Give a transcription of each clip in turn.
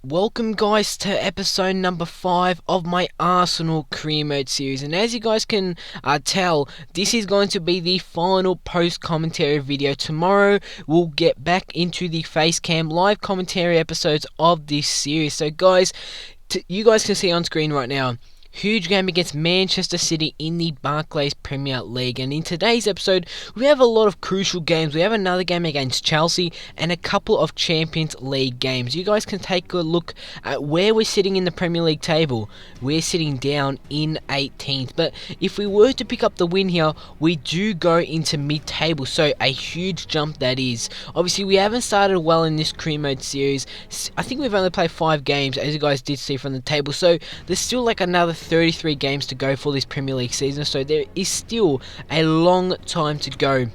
Welcome guys to episode number 5 of my Arsenal career mode series, and as you guys can tell, this is going to be the final post commentary video. Tomorrow we'll get back into the face cam live commentary episodes of this series. So guys, you guys can see on screen right now, huge game against Manchester City in the Barclays Premier League, and in today's episode we have a lot of crucial games. We have another game against Chelsea and a couple of Champions League games. You guys can take a look at where we're sitting in the Premier League table. We're sitting down in 18th, but if we were to pick up the win here, we do go into mid-table, so a huge jump that is. Obviously we haven't started well in this career mode series. I think we've only played 5 games, as you guys did see from the table, so there's still like another 33 games to go for this Premier League season, so there is still a long time to go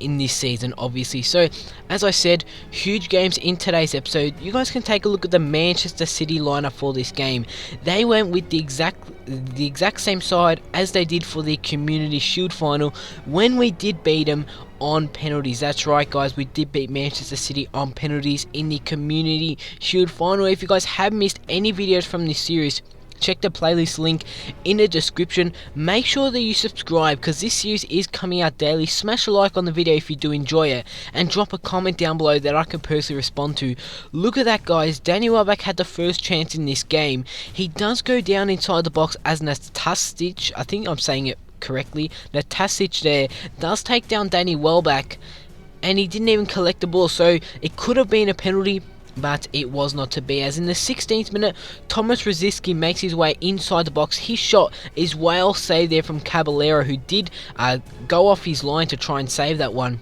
in this season, obviously. So as I said, huge games in today's episode. You guys can take a look at the Manchester City lineup for this game. They went with the exact same side as they did for the Community Shield final when we did beat them on penalties. That's right guys, we did beat Manchester City on penalties in the Community Shield final. If you guys have missed any videos from this series, check the playlist link in the description. Make sure that you subscribe because this series is coming out daily. Smash a like on the video if you do enjoy it, and drop a comment down below that I can personally respond to. Look at that guys, Danny Welbeck had the first chance in this game. He does go down inside the box as Natasic, I think I'm saying it correctly, Natasic there does take down Danny Welbeck, and he didn't even collect the ball, so it could have been a penalty, but it was not to be, as in the 16th minute, Thomas Rosicky makes his way inside the box. His shot is well saved there from Caballero, who did go off his line to try and save that one.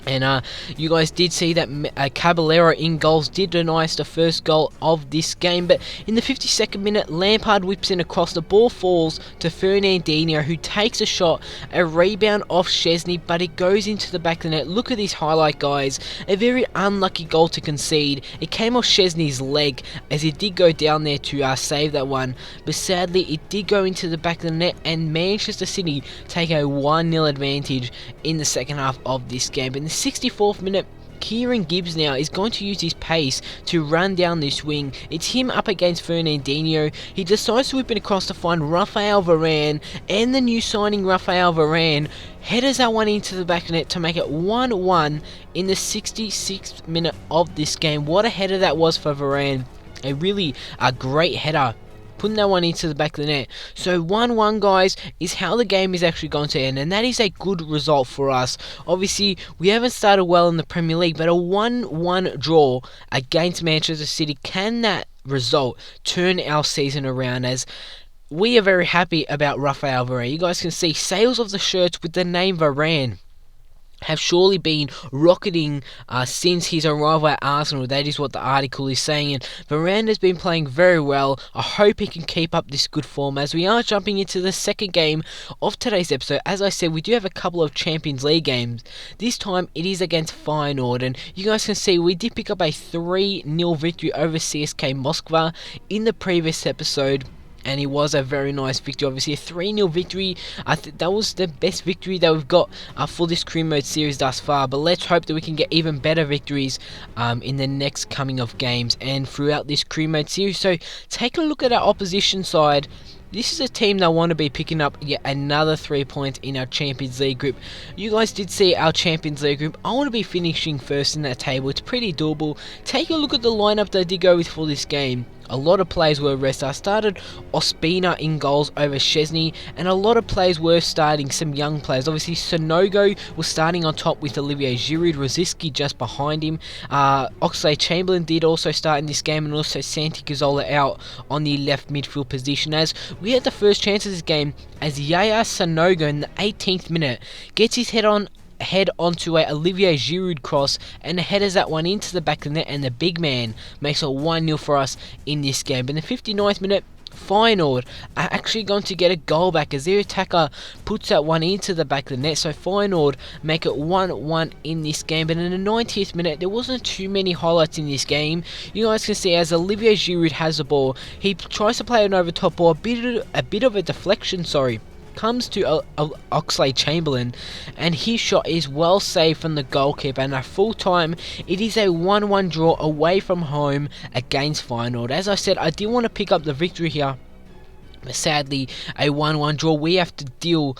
And you guys did see that Caballero in goals did deny us the first goal of this game. But in the 52nd minute, Lampard whips in across, the ball falls to Fernandinho, who takes a shot, a rebound off Szczesny, but it goes into the back of the net. Look at this highlight guys, a very unlucky goal to concede. It came off Szczesny's leg as he did go down there to save that one, but sadly it did go into the back of the net, and Manchester City take a 1-0 advantage in the second half of this game. In the 64th minute, Kieran Gibbs now is going to use his pace to run down this wing. It's him up against Fernandinho. He decides to whip it across to find Raphael Varane, and the new signing Raphael Varane headers that one into the back of the net to make it 1-1 in the 66th minute of this game. What a header that was for Varane. A really great header, putting that one into the back of the net. So 1-1 guys is how the game is actually going to end, and that is a good result for us. Obviously we haven't started well in the Premier League, but a 1-1 draw against Manchester City, can that result turn our season around? As we are very happy about Raphael Varane. You guys can see sales of the shirts with the name Varane have surely been rocketing since his arrival at Arsenal. That is what the article is saying, and Varane has been playing very well. I hope he can keep up this good form, as we are jumping into the second game of today's episode. As I said, we do have a couple of Champions League games. This time it is against Feyenoord, and you guys can see we did pick up a 3-0 victory over CSK Moscow in the previous episode, and it was a very nice victory. Obviously a 3-0 victory. I think that was the best victory that we've got for this career mode series thus far, but let's hope that we can get even better victories in the next coming of games and throughout this career mode series. So take a look at our opposition side. This is a team that want to be picking up yet another 3 points in our Champions League group. You guys did see our Champions League group. I want to be finishing first in that table. It's pretty doable. Take a look at the lineup that I did go with for this game. A lot of players were rested. I started Ospina in goals over Szczesny, and a lot of players were starting, some young players. Obviously Sonogo was starting on top with Olivier Giroud, Rosicky just behind him. Oxlade-Chamberlain did also start in this game, and also Santi Cazorla out on the left midfield position. As we had the first chance of this game, as Yaya Sonogo in the 18th minute gets his head onto a Olivier Giroud cross and headers that one into the back of the net, and the big man makes it 1-0 for us in this game. But in the 59th minute, Feyenoord are actually going to get a goal back as their attacker puts that one into the back of the net, so Feyenoord make it 1-1 in this game. But in the 90th minute, there wasn't too many highlights in this game. You guys can see as Olivier Giroud has the ball, he tries to play an over top ball, a bit of a deflection, comes to Oxlade-Chamberlain, and his shot is well saved from the goalkeeper, and at full time it is a 1-1 draw away from home against Feyenoord. As I said, I did want to pick up the victory here, but sadly, a 1-1 draw. We have to deal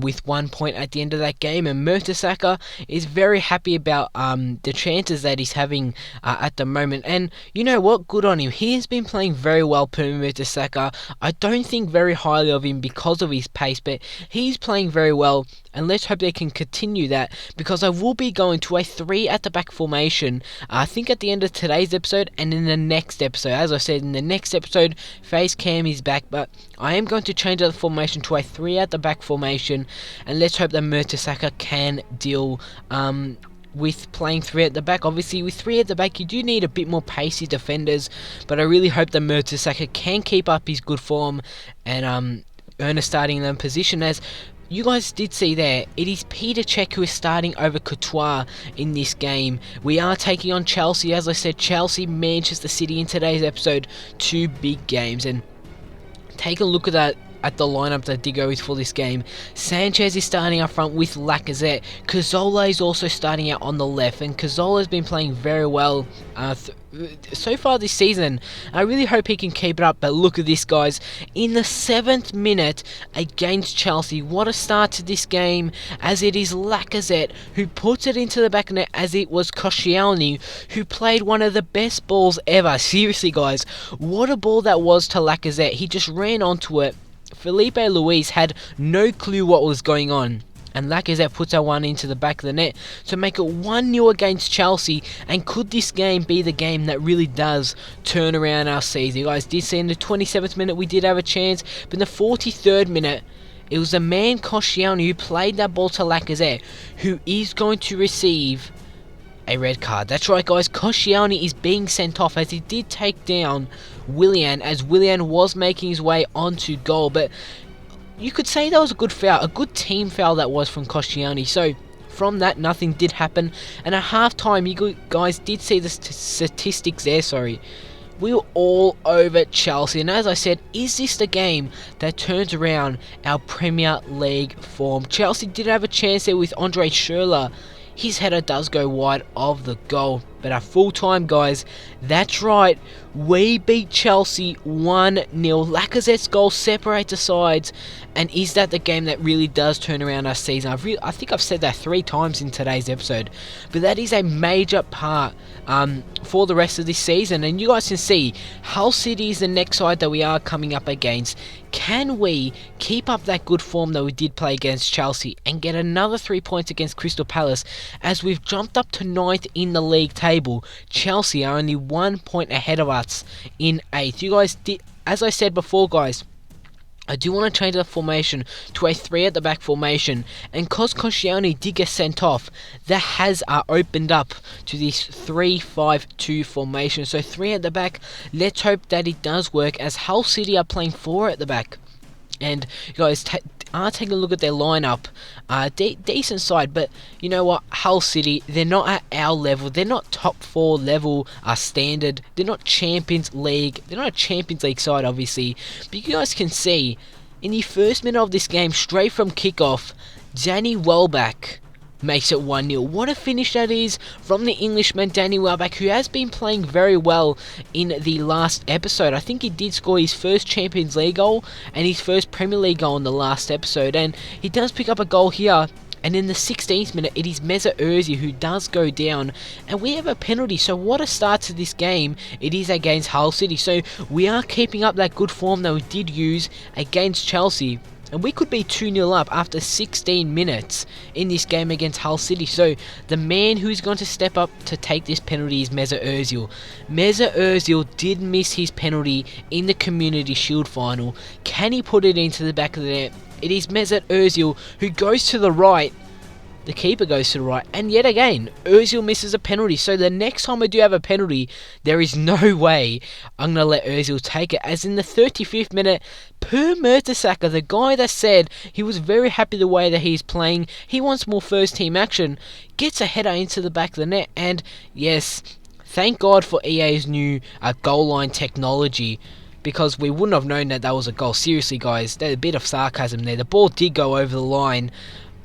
with 1 point at the end of that game, and Mertesacker is very happy about the chances that he's having at the moment. And you know what? Good on him. He has been playing very well, Mertesacker. I don't think very highly of him because of his pace, but he's playing very well, and let's hope they can continue that, because I will be going to a 3 at the back formation, I think at the end of today's episode and in the next episode. As I said, in the next episode, FaZe Cam is back, but I am going to change the formation to a 3 at the back formation, and let's hope that Mertesacker can deal with playing 3 at the back. Obviously, with 3 at the back, you do need a bit more pacey defenders, but I really hope that Mertesacker can keep up his good form and earn a starting 11 position. As you guys did see there, it is Peter Cech who is starting over Courtois in this game. We are taking on Chelsea. As I said, Chelsea, Manchester City in today's episode, 2 big games. And take a look at the lineup that did go with for this game. Sanchez is starting up front with Lacazette. Cazorla is also starting out on the left, and Cazorla has been playing very well so far this season. I really hope he can keep it up, but look at this, guys. In the 7th minute against Chelsea, what a start to this game, as it is Lacazette who puts it into the back of net, as it was Koscielny who played one of the best balls ever. Seriously, guys, what a ball that was to Lacazette. He just ran onto it. Felipe Luis had no clue what was going on, and Lacazette puts that one into the back of the net to make it 1-0 against Chelsea. And could this game be the game that really does turn around our season? You guys did see in the 27th minute we did have a chance, but in the 43rd minute it was the man Koscielny who played that ball to Lacazette, who is going to receive a red card. That's right, guys, Koscielny is being sent off, as he did take down Willian, as Willian was making his way onto goal. But you could say that was a good foul, a good team foul that was from Koscielny. So from that, nothing did happen, and at half-time, you guys did see the statistics there, we were all over Chelsea. And as I said, is this the game that turns around our Premier League form? Chelsea did have a chance there with Andre Schürrle. His header does go wide of the goal. But at full time, guys, that's right, we beat Chelsea 1-0. Lacazette's goal separates the sides. And is that the game that really does turn around our season? I think I've said that 3 times in today's episode. But that is a major part for the rest of this season. And you guys can see, Hull City is the next side that we are coming up against. Can we keep up that good form that we did play against Chelsea and get another 3 points against Crystal Palace, as we've jumped up to 9th in the league table? Chelsea are only 1 point ahead of us in 8th. You guys did, as I said before, guys, I do want to change the formation to a 3 at the back formation, and cause Koscielny did get sent off, that has opened up to this 3-5-2 formation. So 3 at the back, let's hope that it does work, as Hull City are playing 4 at the back. And you guys taking a look at their lineup, decent side, but you know what, Hull City, they're not at our level, they're not top 4 level standard, they're not Champions League, they're not a Champions League side obviously, but you guys can see, in the first minute of this game, straight from kickoff, Danny Welbeck makes it 1-0. What a finish that is from the Englishman Danny Welbeck, who has been playing very well in the last episode. I think he did score his first Champions League goal and his first Premier League goal in the last episode, and he does pick up a goal here. And in the 16th minute, it is Mesut Ozil who does go down, and we have a penalty. So what a start to this game it is against Hull City. So we are keeping up that good form that we did use against Chelsea. And we could be 2-0 up after 16 minutes in this game against Hull City. So the man who is going to step up to take this penalty is Mesut Ozil. Mesut Ozil did miss his penalty in the Community Shield final. Can he put it into the back of the net? It is Mesut Ozil who goes to the right. The keeper goes to the right, and yet again, Ozil misses a penalty. So the next time I do have a penalty, there is no way I'm going to let Ozil take it. As in the 35th minute, Per Mertesacker, the guy that said he was very happy the way that he's playing, he wants more first team action, gets a header into the back of the net. And yes, thank God for EA's new goal line technology. because we wouldn't have known that that was a goal. Seriously, guys, there's a bit of sarcasm there. The ball did go over the line.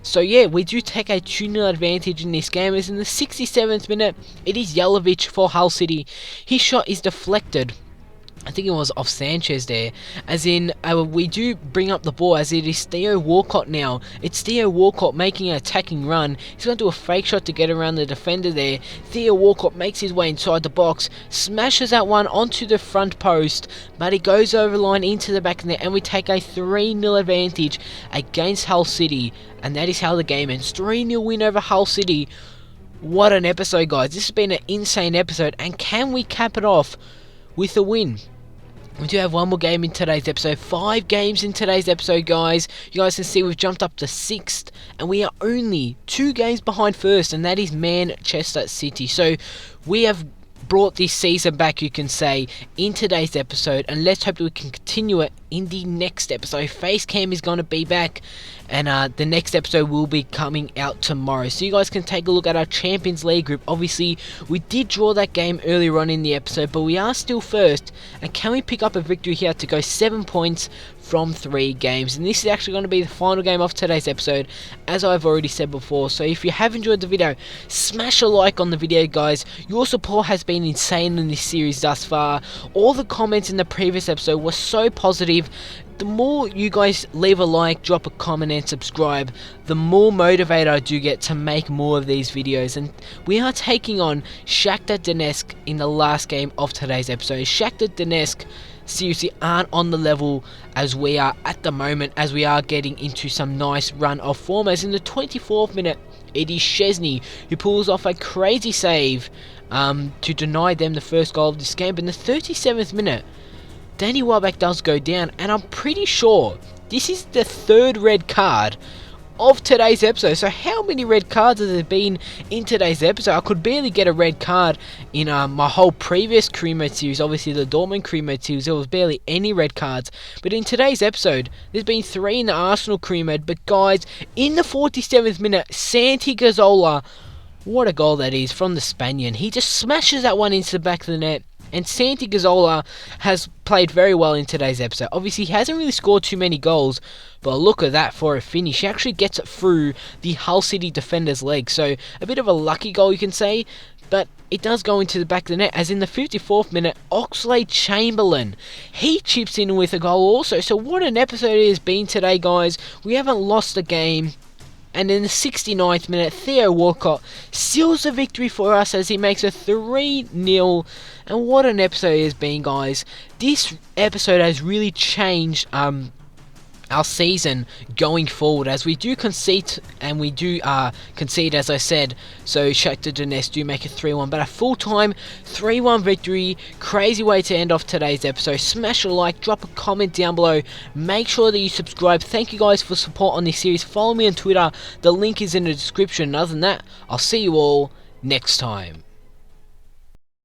So yeah, we do take a 2-0 advantage in this game. As in the 67th minute, it is Jelavic for Hull City. His shot is deflected. I think it was off Sanchez there. As in, we do bring up the ball, as it is Theo Walcott now. It's Theo Walcott making an attacking run. He's going to do a fake shot to get around the defender there. Theo Walcott makes his way inside the box, smashes that one onto the front post, but it goes over the line into the back of the net, and we take a 3-0 advantage against Hull City. And that is how the game ends. 3-0 win over Hull City. What an episode, guys. This has been an insane episode, and can we cap it off with a win? We do have one more game in today's episode. 5 games in today's episode, guys. You guys can see we've jumped up to 6th, and we are only 2 games behind first, and that is Manchester City. So we have brought this season back, you can say, in today's episode, and let's hope that we can continue it in the next episode. Facecam is going to be back, and the next episode will be coming out tomorrow, so you guys can take a look at our Champions League group. Obviously, we did draw that game earlier on in the episode, but we are still first, and can we pick up a victory here to go 7 points from 3 games? And this is actually going to be the final game of today's episode, as I've already said before. So if you have enjoyed the video, smash a like on the video, guys. Your support has been insane in this series thus far. All the comments in the previous episode were so positive. The more you guys leave a like, drop a comment and subscribe, the more motivated I do get to make more of these videos. And we are taking on Shakhtar Donetsk in the last game of today's episode. Shakhtar Donetsk seriously aren't on the level as we are at the moment, as we are getting into some nice run of form. As in the 24th minute, it is Szczesny who pulls off a crazy save to deny them the first goal of this game. But in the 37th minute, Danny Welbeck does go down, and I'm pretty sure this is the 3rd red card of today's episode. So how many red cards has there been in today's episode? I could barely get a red card in my whole previous career mode series. Obviously the Dortmund career mode series, there was barely any red cards, but in today's episode there's been 3 in the Arsenal career mode. But guys, in the 47th minute, Santi Cazorla, what a goal that is from the Spaniard. He just smashes that one into the back of the net. And Santi Cazorla has played very well in today's episode. Obviously, he hasn't really scored too many goals, but look at that for a finish. He actually gets it through the Hull City defender's leg. So, a bit of a lucky goal, you can say, but it does go into the back of the net. As in the 54th minute, Oxlade-Chamberlain, he chips in with a goal also. So, what an episode it has been today, guys. We haven't lost a game. And in the 69th minute, Theo Walcott seals the victory for us as he makes a 3-0. And what an episode it has been, guys. This episode has really changed our season going forward, as we do concede, and we do concede, as I said. So Shakhtar Donetsk do make a 3-1, but a full-time 3-1 victory. Crazy way to end off today's episode. Smash a like, drop a comment down below, make sure that you subscribe. Thank you guys for support on this series. Follow me on Twitter, the link is in the description. Other than that, I'll see you all next time.